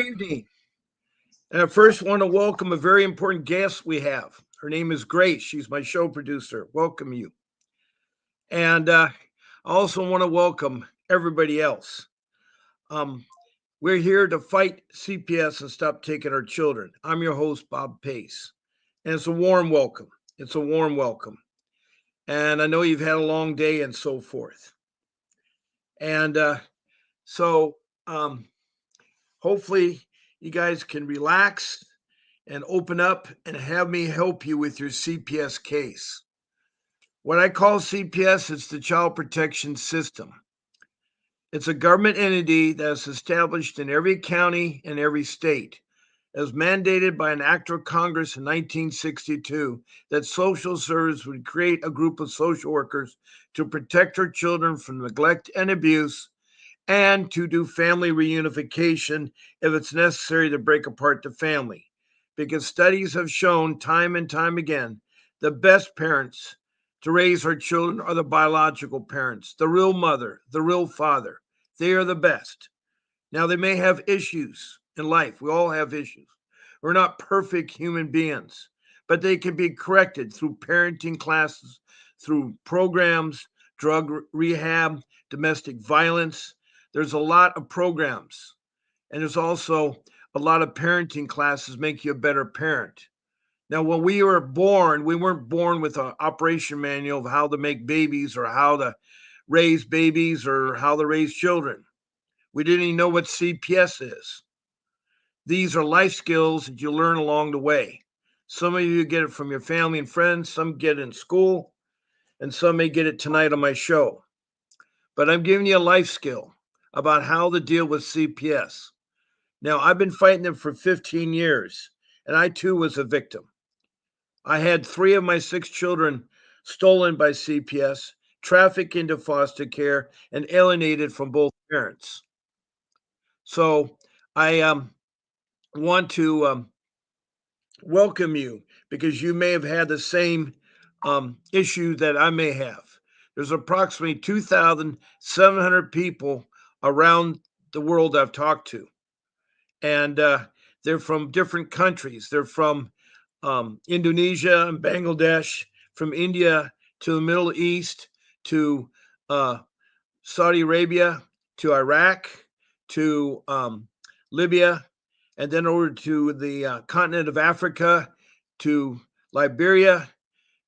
evening. And I first want to welcome a very important guest we have. Her name is Grace. She's my show producer. Welcome you. And I also want to welcome everybody else. Um, we're here to fight CPS and stop taking our children. I'm your host, Bob Pace. And it's a warm welcome. It's a warm welcome. And I know you've had a long day and so forth. And so hopefully you guys can relax and open up and have me help you with your CPS case. What I call CPS is the Child Protection System. It's a government entity that's established in every county and every state, as mandated by an act of Congress in 1962 that social service would create a group of social workers to protect our children from neglect and abuse and to do family reunification if it's necessary to break apart the family. Because studies have shown time and time again the best parents to raise our children are the biological parents, the real mother, the real father. They are the best. Now, they may have issues in life. We all have issues. We're not perfect human beings, but they can be corrected through parenting classes, through programs, drug rehab, domestic violence. There's a lot of programs, and there's also a lot of parenting classes make you a better parent. Now, when we were born, we weren't born with an operation manual of how to make babies or how to raise babies or how to raise children. We didn't even know what CPS is. These are life skills that you learn along the way. Some of you get it from your family and friends, some get it in school, and some may get it tonight on my show. But I'm giving you a life skill about how to deal with CPS. Now, I've been fighting them for 15 years, and I too was a victim. I had 3 of my 6 children stolen by CPS, trafficked into foster care, and alienated from both parents. So I want to welcome you because you may have had the same issue that I may have. There's approximately 2,700 people around the world I've talked to, and they're from different countries. They're from Indonesia and Bangladesh, from India to the Middle East to uh, Saudi Arabia to Iraq to Libya, and then over to the continent of Africa to Liberia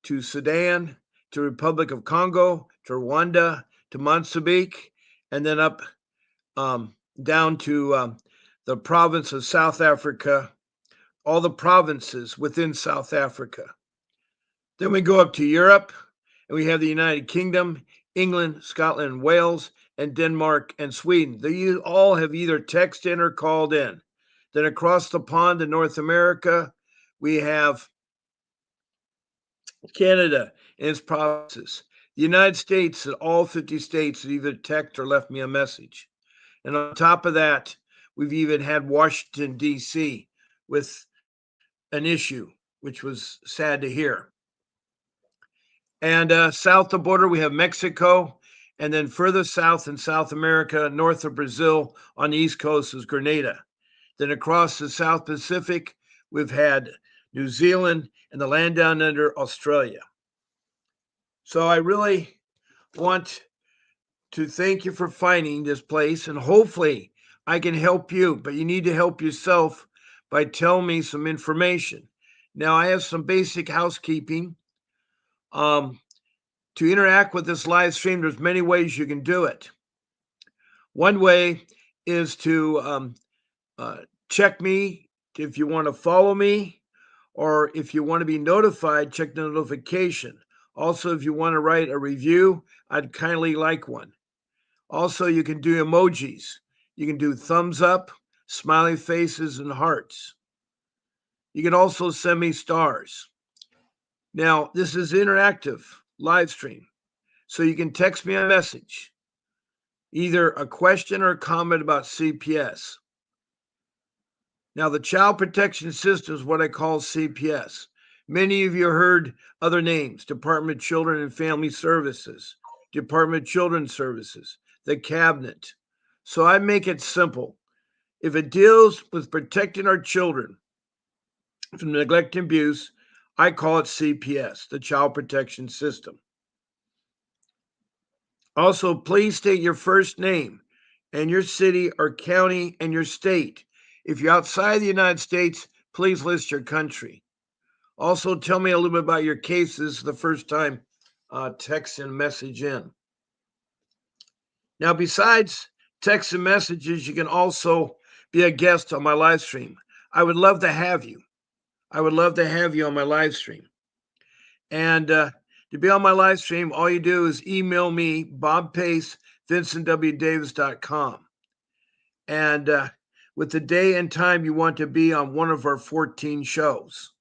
to Sudan to Republic of Congo to Rwanda to Mozambique, and then up down to the province of South Africa, all the provinces within South Africa. Then we go up to Europe, and we have the United Kingdom, England, Scotland, Wales, and Denmark and Sweden. They all have either texted in or called in. Then across the pond in North America, we have Canada and its provinces. The United States, and all 50 states have either texted or left me a message. And on top of that, we've even had Washington, D.C. with an issue, which was sad to hear. And south of the border, we have Mexico. And then further south in South America, north of Brazil, on the East Coast is Grenada. Then across the South Pacific, we've had New Zealand and the land down under Australia. So I really want to thank you for finding this place, and hopefully I can help you, but you need to help yourself by telling me some information. Now, I have some basic housekeeping. To interact with this live stream, there's many ways you can do it. One way is to check me if you want to follow me, or if you want to be notified, check the notification. Also, if you want to write a review, I'd kindly like one. Also, you can do emojis. You can do thumbs up, smiley faces, and hearts. You can also send me stars. Now, this is interactive live stream, so you can text me a message, either a question or a comment about CPS. Now, the Child Protection System is what I call CPS. Many of you heard other names: Department of Children and Family Services, Department of Children's Services, the Cabinet. So I make it simple. If it deals with protecting our children from neglect and abuse, I call it CPS, the Child Protection System. Also, please state your first name and your city or county and your state. If you're outside the United States, please list your country. Also, tell me a little bit about your case. This is the first time text and message in. Now, besides text and messages, you can also be a guest on my live stream. I would love to have you. I would love to have you on my live stream. And to be on my live stream, all you do is email me, Bob Pace, VincentWDavis.com. And with the day and time you want to be on one of our 14 shows.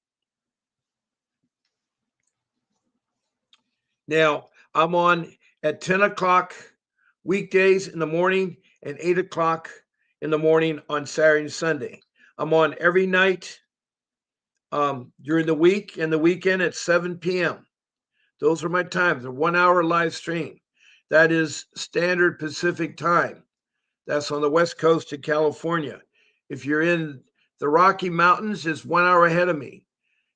Now, I'm on at 10 o'clock weekdays in the morning and 8 o'clock in the morning on Saturday and Sunday. I'm on every night during the week and the weekend at 7 p.m. Those are my times, a 1 hour live stream. That is standard Pacific time. That's on the West Coast of California. If you're in the Rocky Mountains, it's 1 hour ahead of me.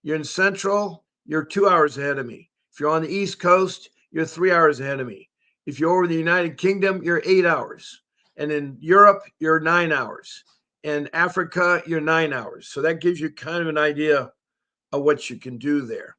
You're in Central, you're 2 hours ahead of me. If you're on the East Coast, you're 3 hours ahead of me. If you're over the United Kingdom, you're 8 hours. And in Europe, you're 9 hours. In Africa, you're 9 hours. So that gives you kind of an idea of what you can do there.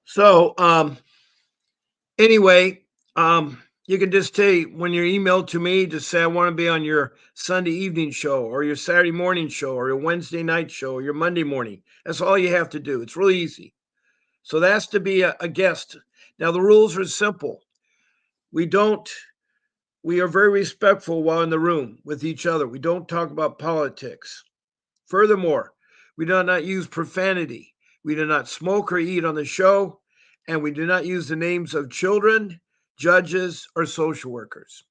So, anyway, you can just say when you're emailed to me, just say, I want to be on your Sunday evening show or your Saturday morning show or your Wednesday night show or your Monday morning. That's all you have to do. It's really easy. So that's to be a guest. Now, the rules are simple. We are very respectful while in the room with each other. We don't talk about politics. Furthermore, we do not use profanity. We do not smoke or eat on the show, and we do not use the names of children, judges, or social workers.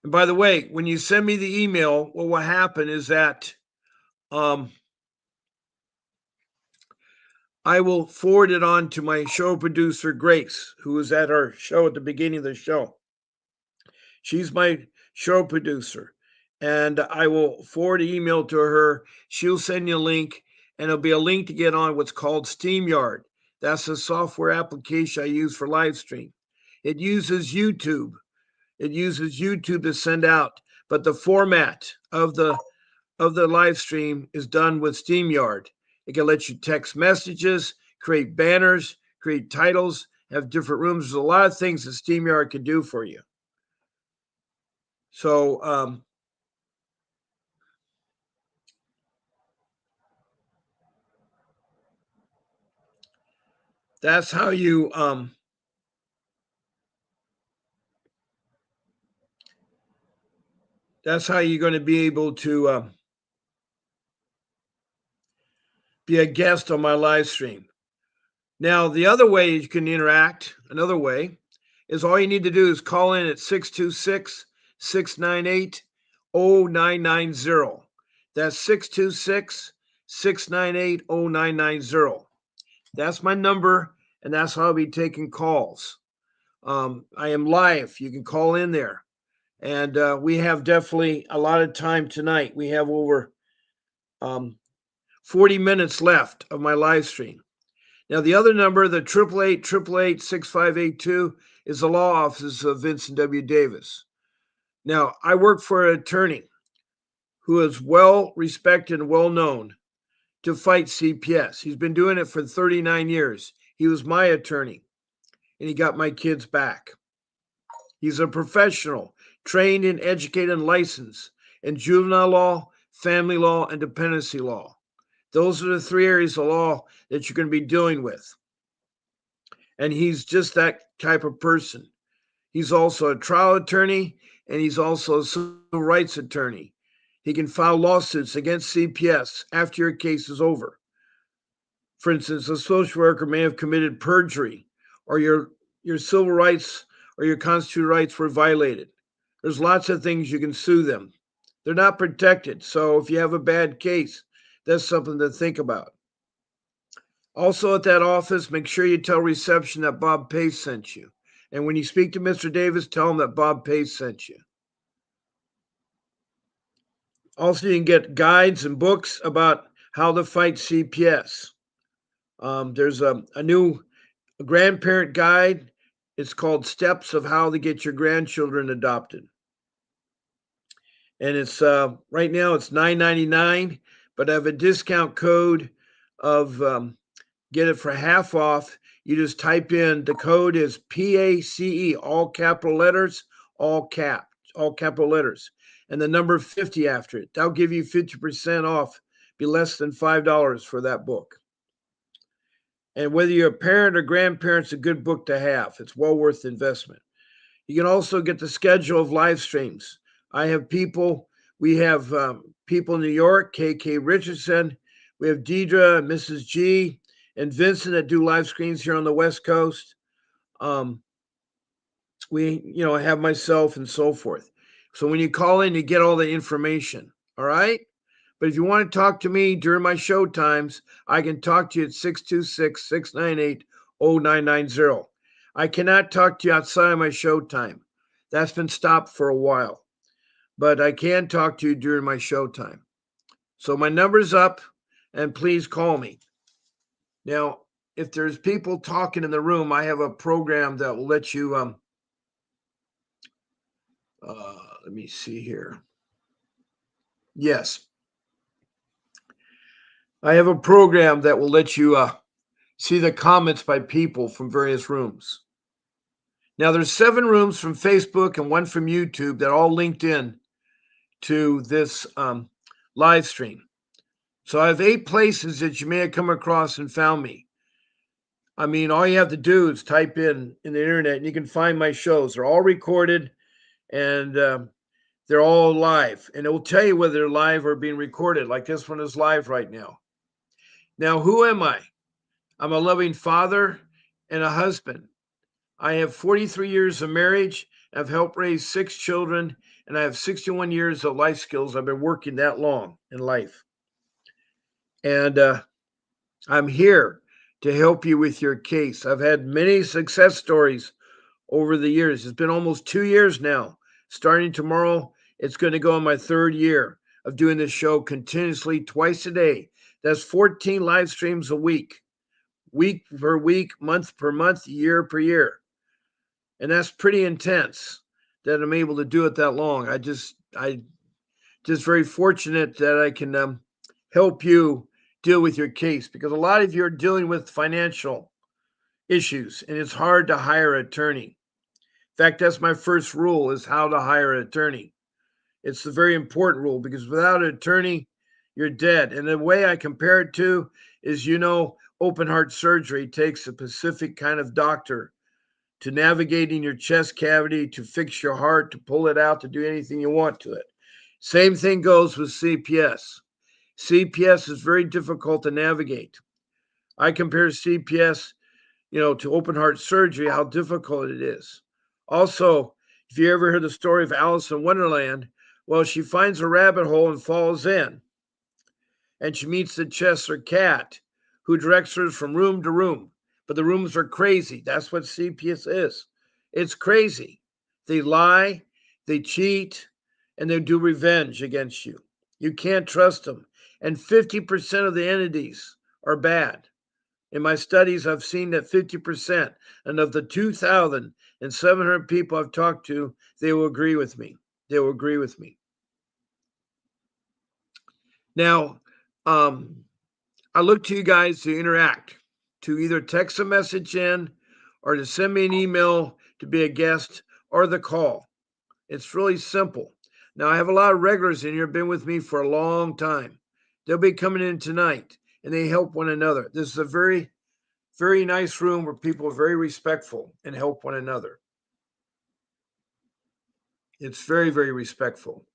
And by the way, when you send me the email, what will happen is that I will forward it on to my show producer, Grace, who was at our show at the beginning of the show. She's my show producer. And I will forward an email to her. She'll send you a link, and it'll be a link to get on what's called StreamYard. That's a software application I use for live stream. It uses YouTube. It uses YouTube to send out, but the format of the live stream is done with StreamYard. It can let you text messages, create banners, create titles, have different rooms. There's a lot of things that StreamYard can do for you. So that's how you that's how you're going to be able to be a guest on my live stream. Now, the other way you can interact, another way, is all you need to do is call in at 626 698 0990. That's 626 698 0990. That's my number, and that's how I'll be taking calls. I am live. You can call in there. And we have definitely a lot of time tonight. We have over 40 minutes left of my live stream. Now, the other number, the 888-888-6582, is the law offices of Vincent W. Davis. Now, I work for an attorney who is well respected and well known to fight CPS. He's been doing it for 39 years. He was my attorney, and he got my kids back. He's a professional, trained and educated and licensed in juvenile law, family law, and dependency law. Those are the three areas of law that you're going to be dealing with. And he's just that type of person. He's also a trial attorney, and he's also a civil rights attorney. He can file lawsuits against CPS after your case is over. For instance, a social worker may have committed perjury, or your civil rights or your constitutional rights were violated. There's lots of things you can sue them. They're not protected. So if you have a bad case, that's something to think about. Also at that office, make sure you tell reception that Bob Pace sent you. And when you speak to Mr. Davis, tell him that Bob Pace sent you. Also, you can get guides and books about how to fight CPS. There's a new grandparent guide. It's called Steps of How to Get Your Grandchildren Adopted. And it's right now it's $9.99, but I have a discount code of get it for half off. You just type in the code is PACE, all capital letters, all capital letters, and the number 50 after it. That'll give you 50% off, be less than $5 for that book. And whether you're a parent or grandparent, it's a good book to have. It's well worth the investment. You can also get the schedule of live streams. We have people in New York, KK Richardson. We have Deidre, Mrs. G, and Vincent that do live screens here on the West Coast. Um, we have myself and so forth. So when you call in, you get all the information. All right. But if you want to talk to me during my show times, I can talk to you at 626-698-0990. I cannot talk to you outside of my show time. That's been stopped for a while. But I can talk to you during my show time. So my number's up, and please call me. Now, if there's people talking in the room, I have a program that will let you let me see here. Yes. I have a program that will let you see the comments by people from various rooms. Now, there's 7 rooms from Facebook and 1 from YouTube that all linked in to this live stream. So I have 8 places that you may have come across and found me. I mean, all you have to do is type in the internet and you can find my shows. They're all recorded and they're all live. And it will tell you whether they're live or being recorded, like this one is live right now. Now, who am I? I'm a loving father and a husband. I have 43 years of marriage. I've helped raise 6 children, and I have 61 years of life skills. I've been working that long in life. And I'm here to help you with your case. I've had many success stories over the years. It's been almost 2 years now. Starting tomorrow, it's going to go on my 3rd year of doing this show continuously twice a day. That's 14 live streams a week per week, month per month, year per year. And that's pretty intense that I'm able to do it that long. I just very fortunate that I can help you deal with your case, because a lot of you are dealing with financial issues and it's hard to hire an attorney. In fact, that's my first rule, is how to hire an attorney. It's a very important rule, because without an attorney, you're dead. And the way I compare it to is, open heart surgery takes a specific kind of doctor to navigating your chest cavity, to fix your heart, to pull it out, to do anything you want to it. Same thing goes with CPS. CPS is very difficult to navigate. I compare CPS, to open heart surgery, how difficult it is. Also, if you ever heard the story of Alice in Wonderland, well, she finds a rabbit hole and falls in. And she meets the Cheshire Cat, who directs her from room to room. But the rooms are crazy. That's what CPS is. It's crazy. They lie, they cheat, and they do revenge against you. You can't trust them. And 50% of the entities are bad. In my studies, I've seen that 50%, and of the 2,700 people I've talked to, they will agree with me. They will agree with me. Now, I look to you guys to interact, to either text a message in or to send me an email to be a guest or the call. It's really simple. Now, I have a lot of regulars in here, been with me for a long time. They'll be coming in tonight and they help one another. This is a very, very nice room where people are very respectful and help one another. It's very, very respectful.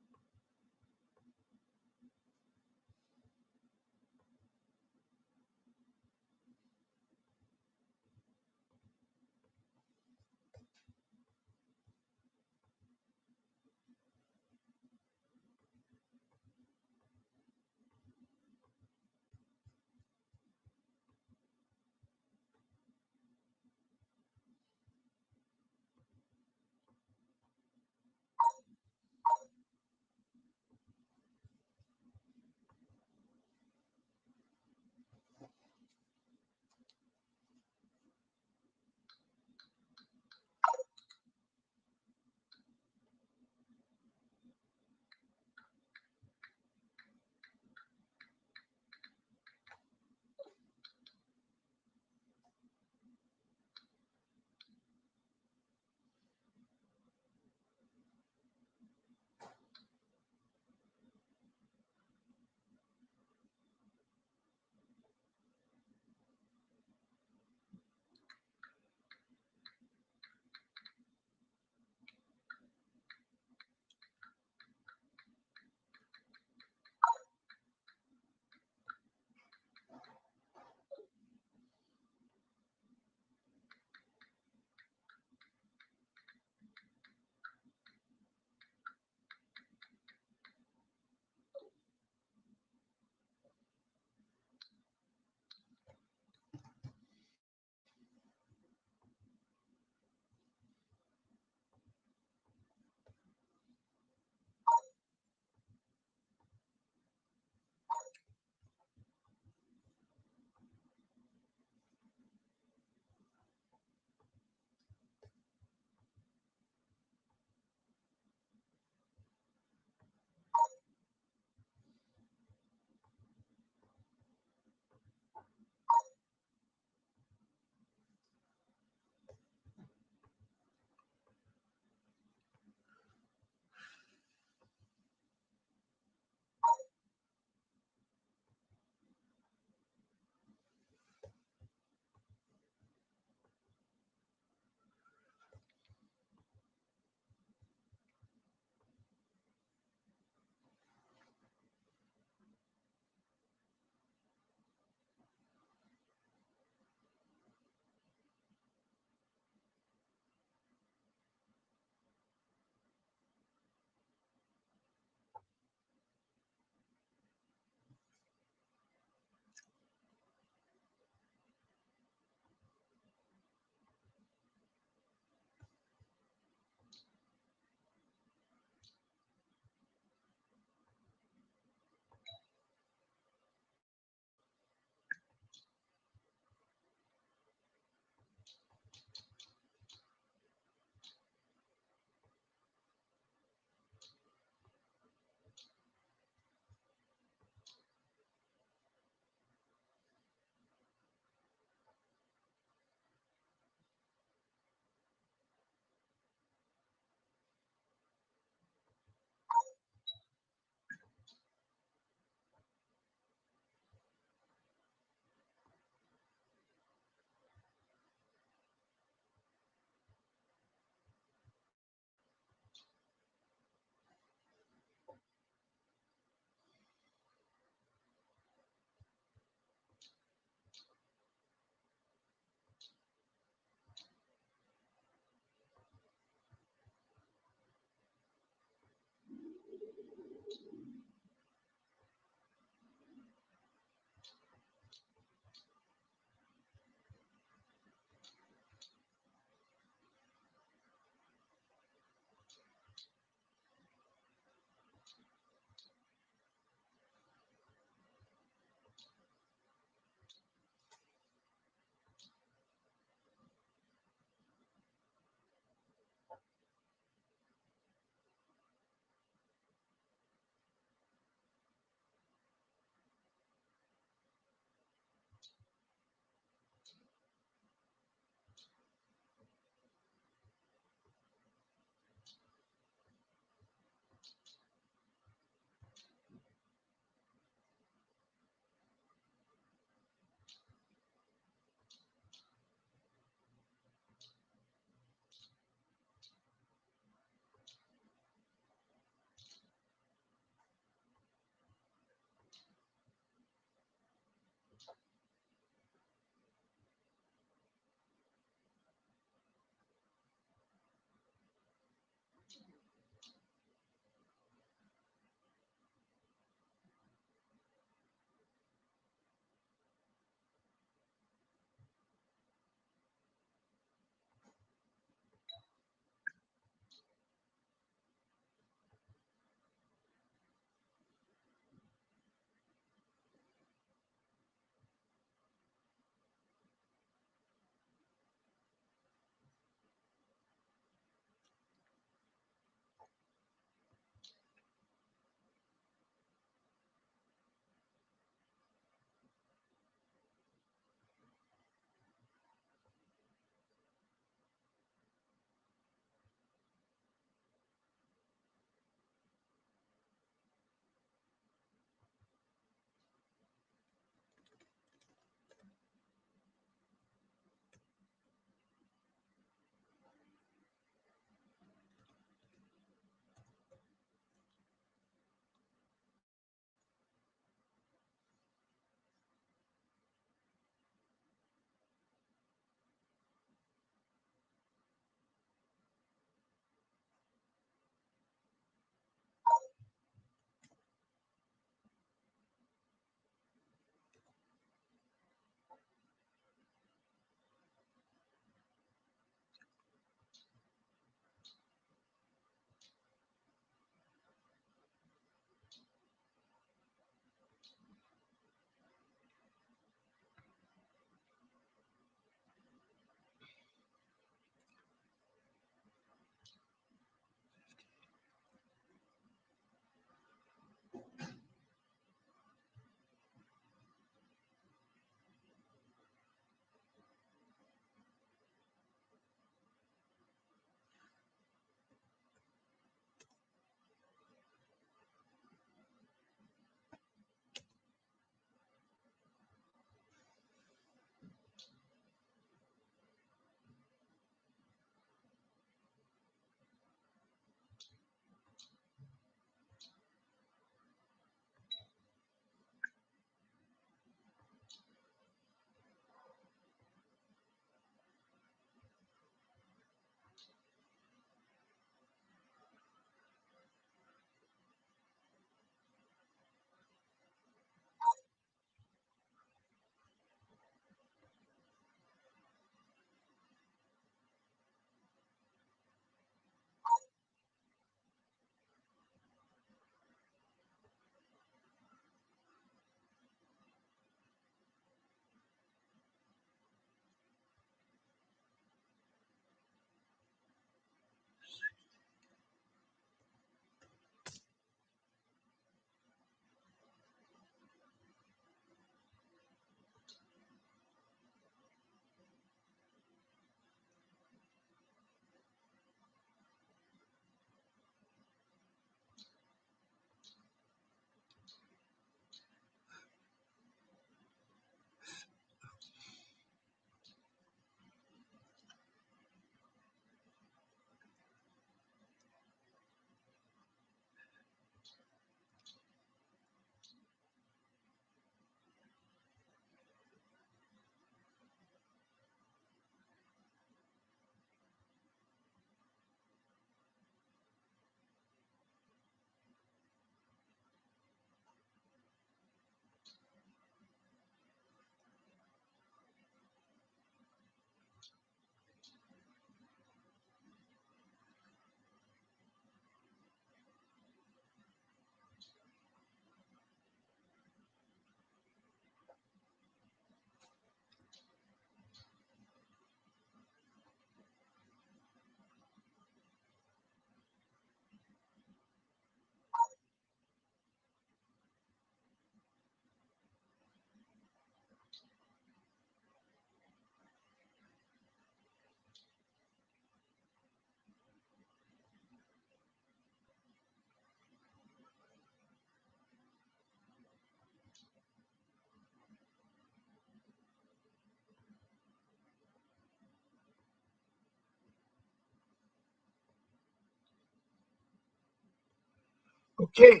Okay.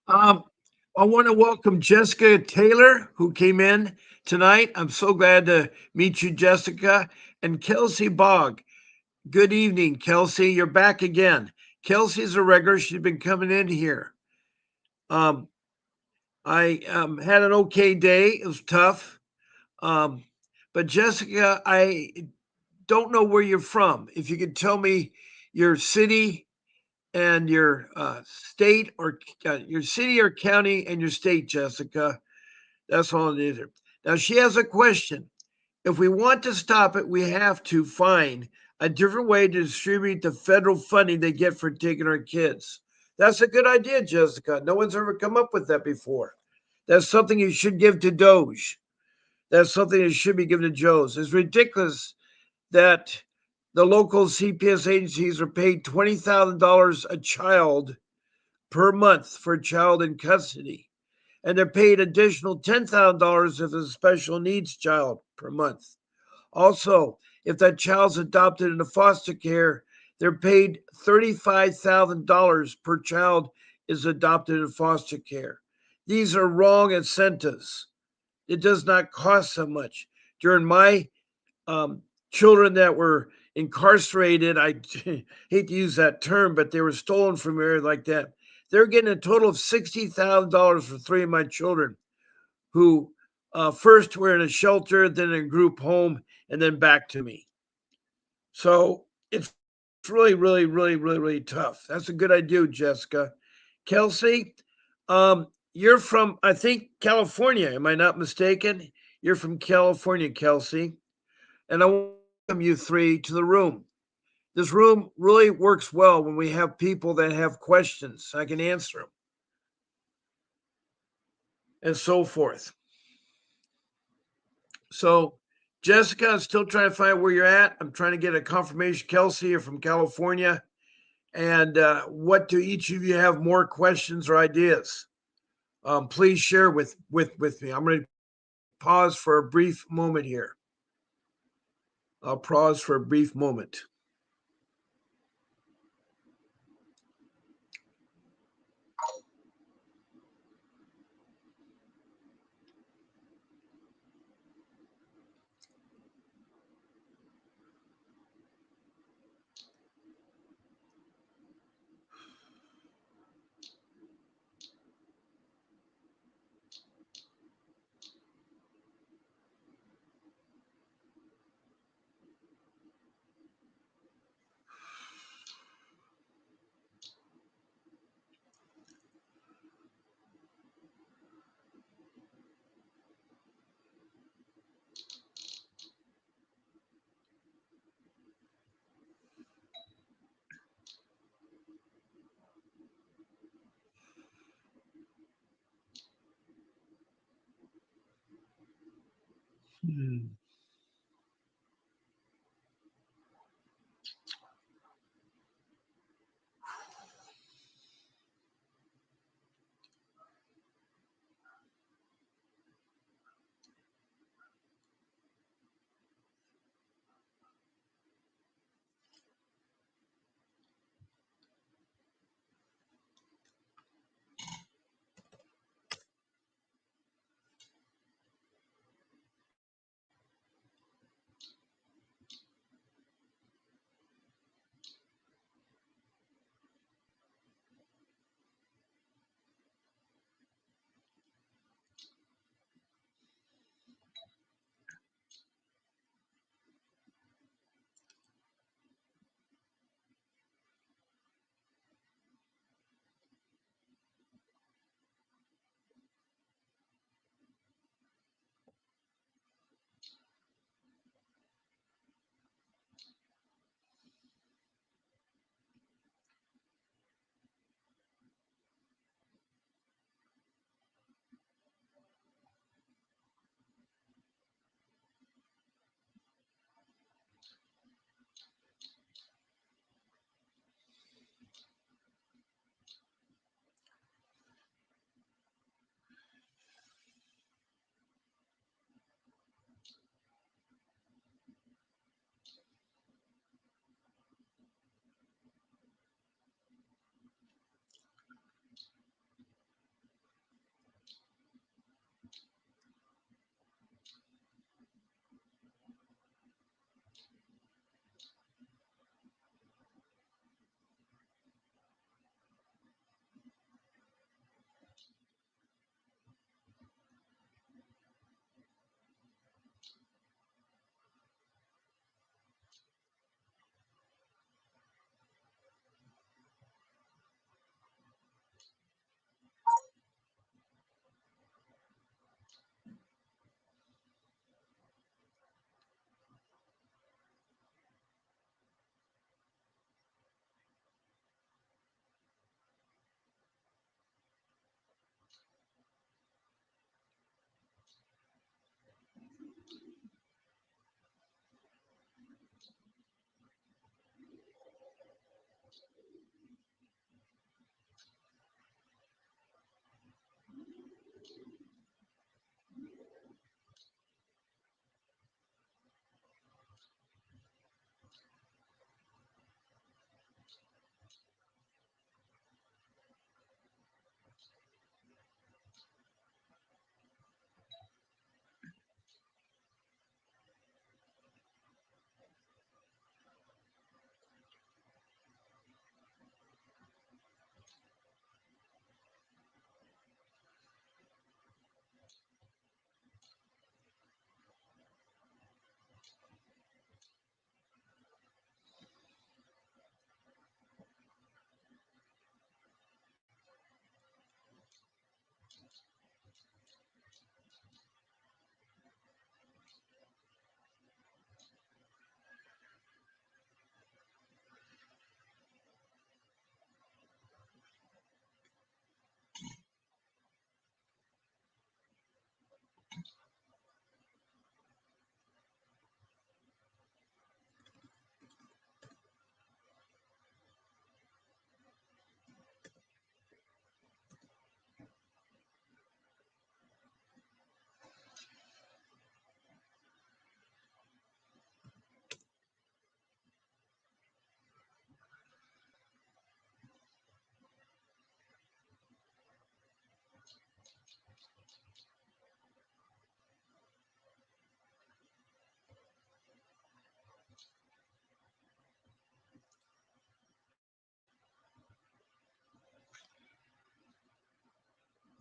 Um, I want to welcome Jessica Taylor, who came in tonight. I'm so glad to meet you, Jessica. And Kelsey Bogg. Good evening, Kelsey. You're back again. Kelsey's a regular. She's been coming in here. Um, I had an okay day. It was tough. Um, but Jessica, I don't know where you're from. If you could tell me your city and your state, or your city or county and your state, Jessica. That's all it is. Now she has a question. If we want to stop it, we have to find a different way to distribute the federal funding they get for taking our kids. That's a good idea, Jessica. No one's ever come up with that before. That's something you should give to Doge. That's something that should be given to Joe's. It's ridiculous that the local CPS agencies are paid $20,000 a child per month for a child in custody, and they're paid additional $10,000 if it's a special needs child per month. Also, if that child's adopted into foster care, they're paid $35,000 per child is adopted in foster care. These are wrong incentives. It does not cost so much. During my um, children that were incarcerated, I hate to use that term, but they were stolen from areas like that. They're getting a total of $60,000 for three of my children who first were in a shelter, then in a group home, and then back to me. So it's really, really, really, really, really tough. That's a good idea, Jessica. Kelsey, you're from, I think, California. Am I not mistaken? You're from California, Kelsey. And I welcome you three to the room. This room really works well when we have people that have questions. I can answer them and so forth. So, Jessica, I'm still trying to find where you're at. I'm trying to get a confirmation. Kelsey, you're from California. And what do each of you have more questions or ideas? Please share with me. I'm going to pause for a brief moment here. I'll pause for a brief moment. Hmm.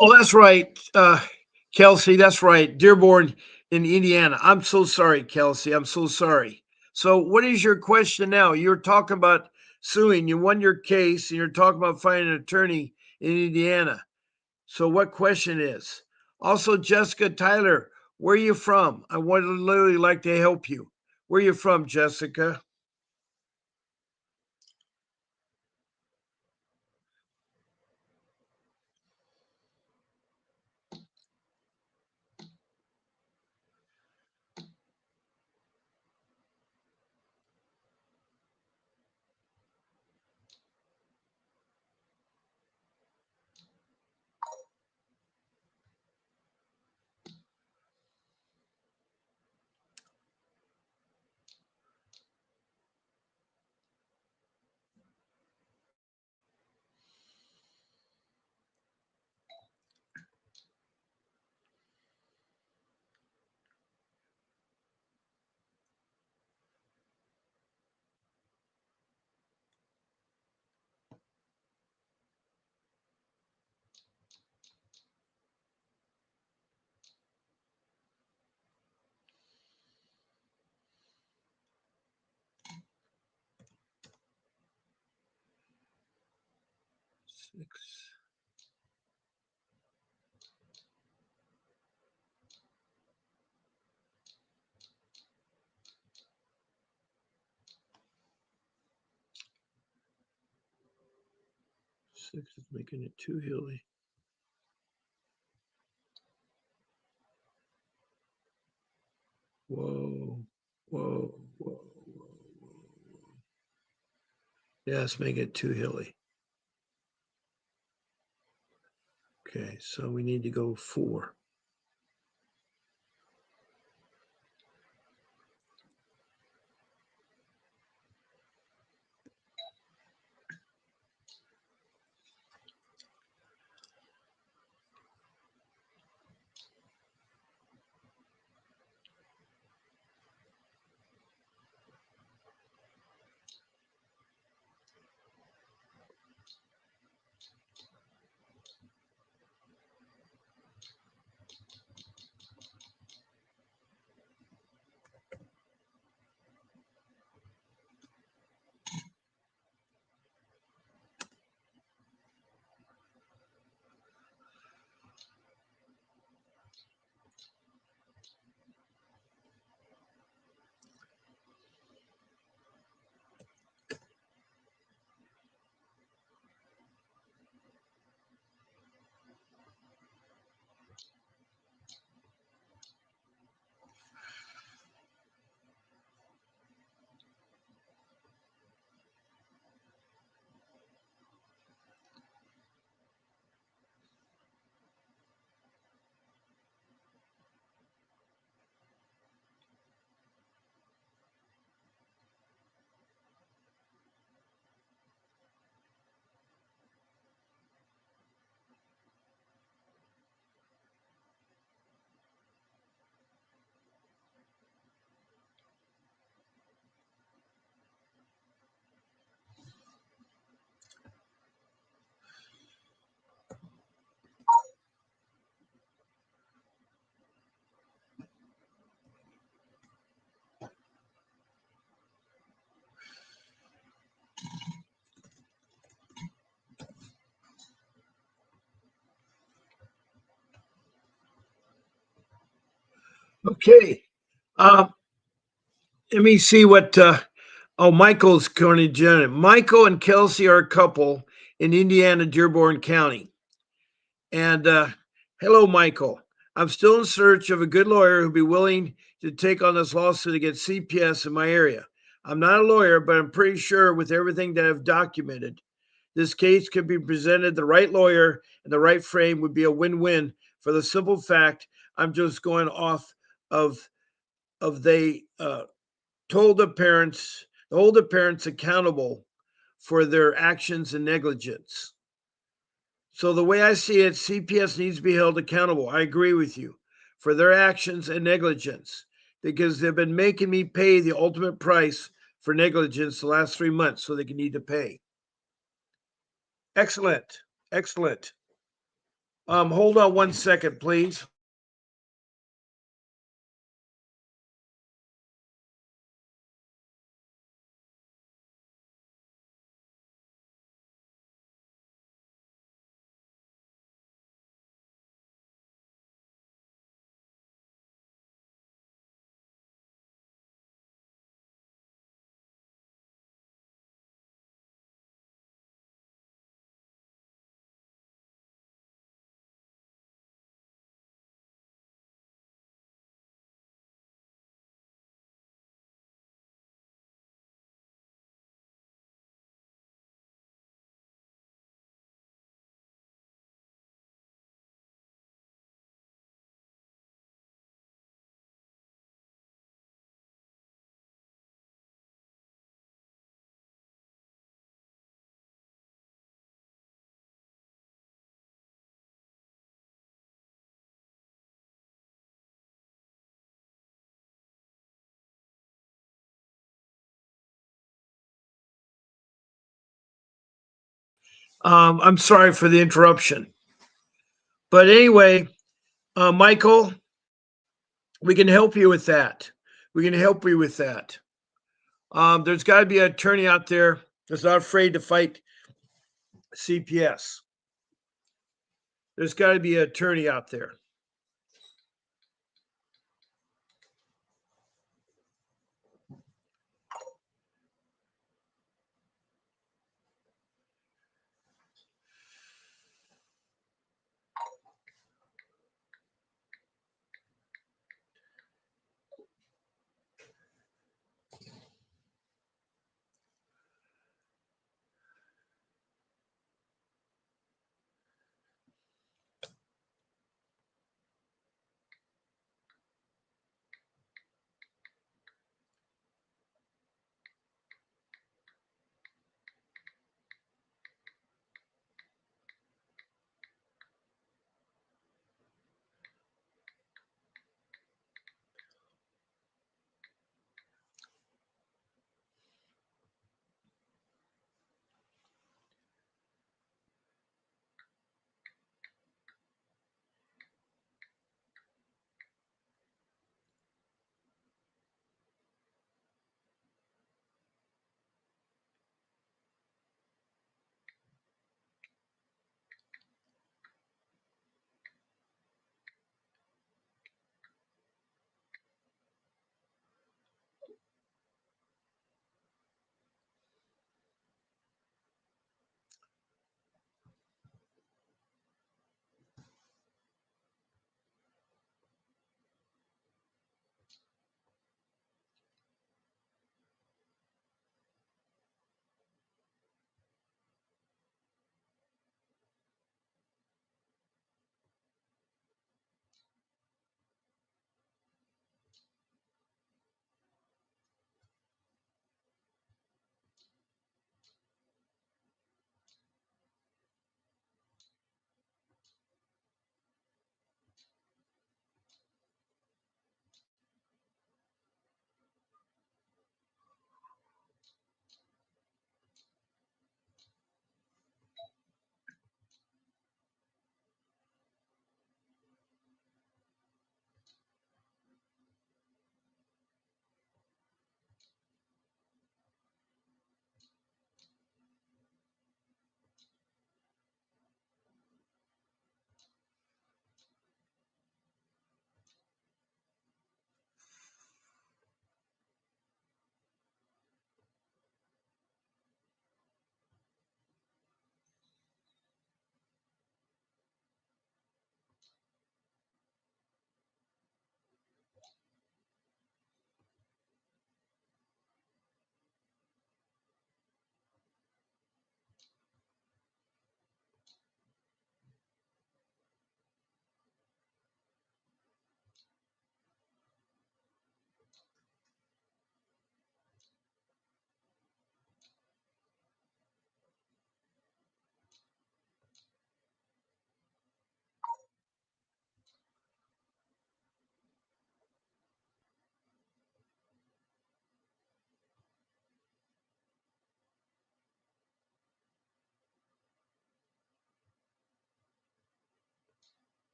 Oh, that's right, Kelsey. That's right. Dearborn in Indiana. I'm so sorry, Kelsey. I'm so sorry. So, what is your question now? You're talking about suing. You won your case, and you're talking about finding an attorney in Indiana. So, what question is? Also, Jessica Tyler, where are you from? I would literally like to help you. Where are you from, Jessica? Six. Six is making it too hilly. Whoa, whoa, whoa, whoa, whoa. Yeah, it's making it too hilly. Okay, so we need to go four. Okay. Um, Let me see what. Oh, Michael's County Janet. Michael and Kelsey are a couple in Indiana, Dearborn County. And hello, Michael. I'm still in search of a good lawyer who'd be willing to take on this lawsuit against CPS in my area. I'm not a lawyer, but I'm pretty sure with everything that I've documented, this case could be presented. The right lawyer and the right frame would be a win-win. For the simple fact, I'm just going off of they told the parents, hold the parents accountable for their actions and negligence. So the way I see it, CPS needs to be held accountable. I agree with you for their actions and negligence because they've been making me pay the ultimate price for negligence the last 3 months, so they can need to pay. Excellent, excellent. Hold on 1 second, please. I'm sorry for the interruption. But anyway, Michael, we can help you with that. We can help you with that. There's got to be an attorney out there that's not afraid to fight CPS. There's got to be an attorney out there.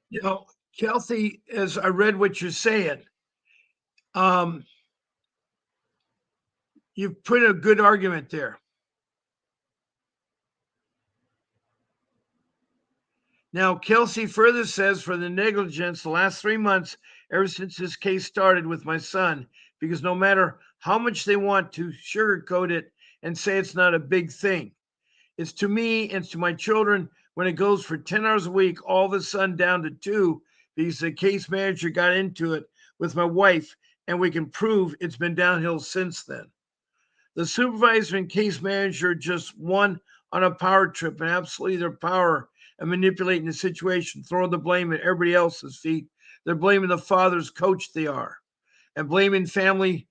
You know, Kelsey, as I read what you're saying, um, you've put a good argument there. Now, Kelsey further says for the negligence the last 3 months, ever since this case started with my son, because no matter how much they want to sugarcoat it and say it's not a big thing, it's to me and to my children when it goes for 10 hours a week, all of a sudden down to two, because the case manager got into it with my wife, and we can prove it's been downhill since then. The supervisor and case manager just won on a power trip and absolutely their power and manipulating the situation, throwing the blame at everybody else's feet. They're blaming the father's coach they are and blaming family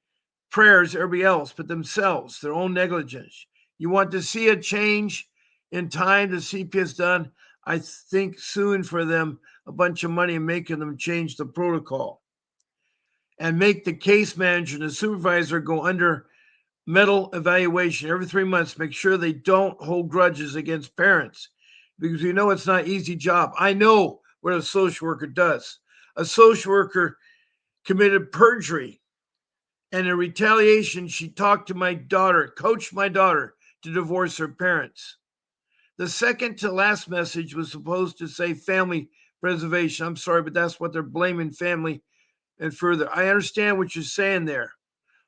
prayers, everybody else, but themselves, their own negligence. You want to see a change in time to CPS done, I think suing for them a bunch of money and making them change the protocol and make the case manager and the supervisor go under mental evaluation every 3 months. Make sure they don't hold grudges against parents because we know it's not an easy job. I know what a social worker does. A social worker committed perjury, and in retaliation, she talked to my daughter, coached my daughter to divorce her parents. The second to last message was supposed to say family preservation. I'm sorry, but that's what they're blaming family and further. I understand what you're saying there.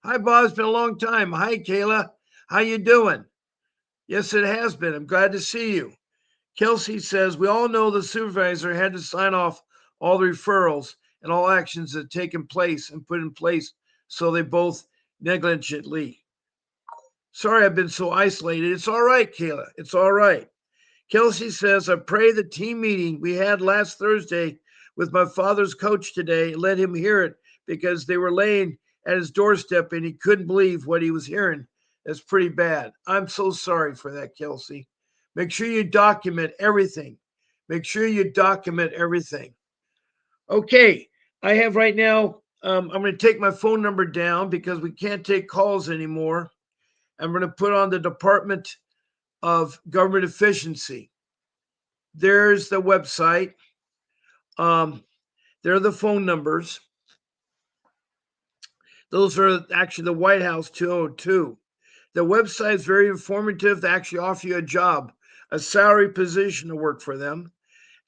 Hi, Bob. It's been a long time. Hi, Kayla. How you doing? Yes, it has been. I'm glad to see you. Kelsey says we all know the supervisor had to sign off all the referrals and all actions that had taken place and put in place, so they both negligently. Sorry, I've been so isolated. It's all right, Kayla. It's all right. Kelsey says, I pray the team meeting we had last Thursday with my father's coach today let him hear it because they were laying at his doorstep and he couldn't believe what he was hearing. That's pretty bad. I'm so sorry for that, Kelsey. Make sure you document everything. Make sure you document everything. Okay, I have right now, I'm going to take my phone number down because we can't take calls anymore. I'm going to put on the Department of Government Efficiency. There's the website. Um, there are the phone numbers. Those are actually the White House 202. The website is very informative. They actually offer you a job, a salary position to work for them.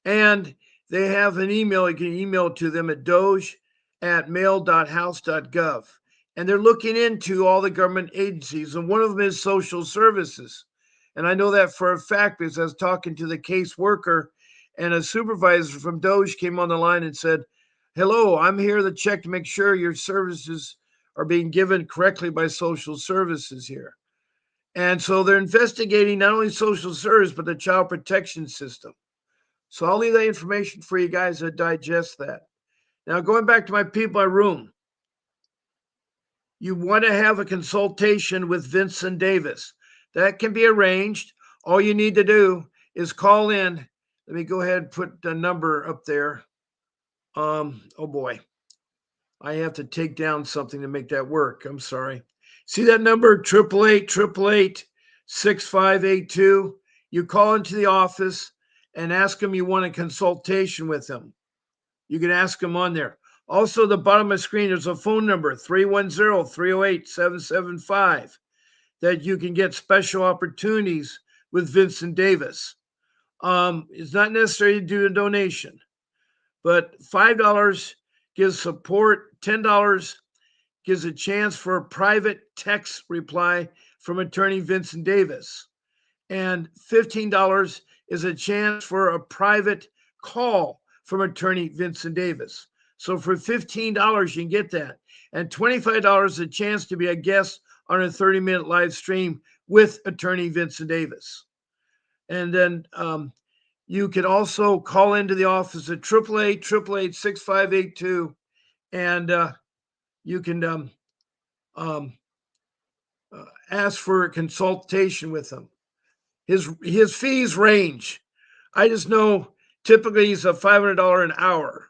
And they have an email. You can email to them at doge@mail.house.gov. And they're looking into all the government agencies. And one of them is social services. And I know that for a fact because I was talking to the caseworker, and a supervisor from Doge came on the line and said, hello, I'm here to check to make sure your services are being given correctly by social services here. And so they're investigating not only social service, but the child protection system. So I'll leave that information for you guys to digest that. Now, going back to my people in my room, you want to have a consultation with Vincent Davis. That can be arranged. All you need to do is call in. Let me go ahead and put the number up there. Oh boy, I have to take down something to make that work. I'm sorry. See that number, 888-888-6582. You call into the office and ask them you want a consultation with them. You can ask them on there. Also, the bottom of the screen, there's a phone number, 310-308-775, that you can get special opportunities with Vincent Davis. It's not necessary to do a donation, but $5 gives support, $10 gives a chance for a private text reply from attorney Vincent Davis, and $15 is a chance for a private call from attorney Vincent Davis. So for $15, you can get that. And $25 is a chance to be a guest on a 30-minute live stream with attorney Vincent Davis. And then you can also call into the office at 888-888-6582, and you can ask for a consultation with him. His fees range. I just know typically he's a $500 an hour,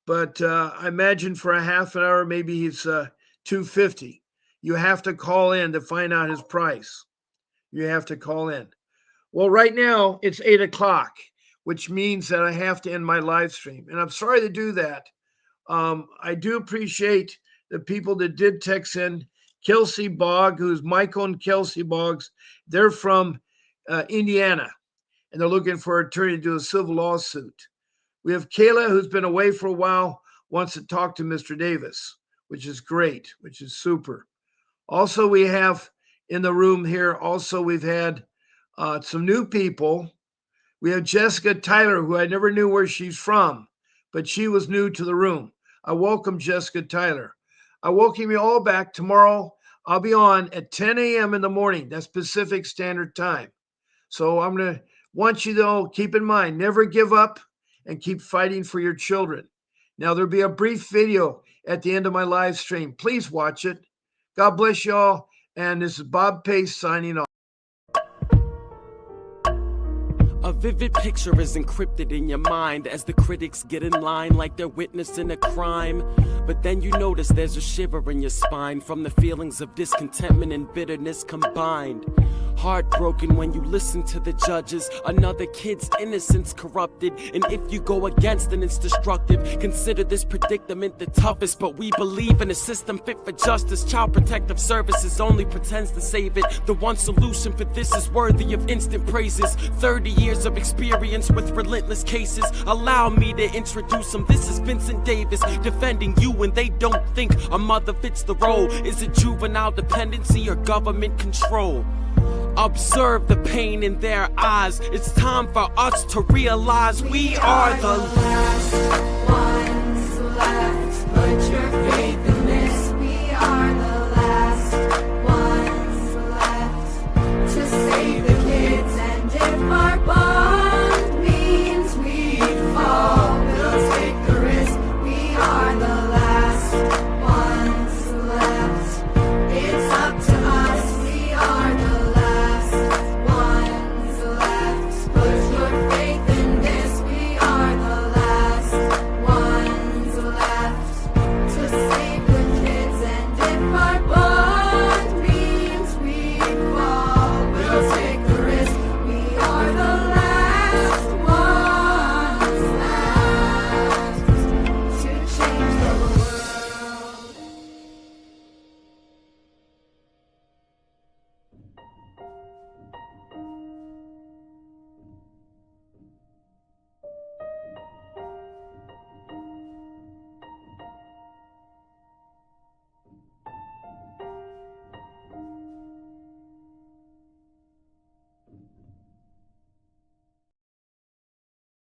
but I imagine for a half an hour maybe he's $250. You have to call in to find out his price. You have to call in. Well, right now it's 8 o'clock. which means that I have to end my live stream. And I'm sorry to do that. I do appreciate the people that did text in. Kelsey Bogg, who's Michael and Kelsey Boggs, they're from Indiana, and they're looking for an attorney to do a civil lawsuit. We have Kayla, who's been away for a while, wants to talk to Mr. Davis, which is great, which is super. Also, we have in the room here, also we've had some new people. We have Jessica Tyler, who I never knew where she's from, but she was new to the room. I welcome Jessica Tyler. I welcome you all back tomorrow. I'll be on at 10 a.m. in the morning. That's Pacific Standard Time. So I'm going to want you to all keep in mind, never give up and keep fighting for your children. Now, there'll be a brief video at the end of my live stream. Please watch it. God bless you all. And this is Bob Pace signing off. A vivid picture is encrypted in your mind as the critics get in line like they're witnessing a crime. But then you notice there's a shiver in your spine from the feelings of discontentment and bitterness combined. Heartbroken when you listen to the judges, another kid's innocence corrupted. And if you go against then it's destructive. Consider this predicament the toughest, but we believe in a system fit for justice. Child Protective Services only pretends to save it. The one solution for this is worthy of instant praises. 30 years of experience with relentless cases. Allow me to introduce them. This is Vincent Davis, defending you when they don't think a mother fits the role. Is it juvenile dependency or government control? Observe the pain in their eyes. It's time for us to realize we are the last ones left. Put your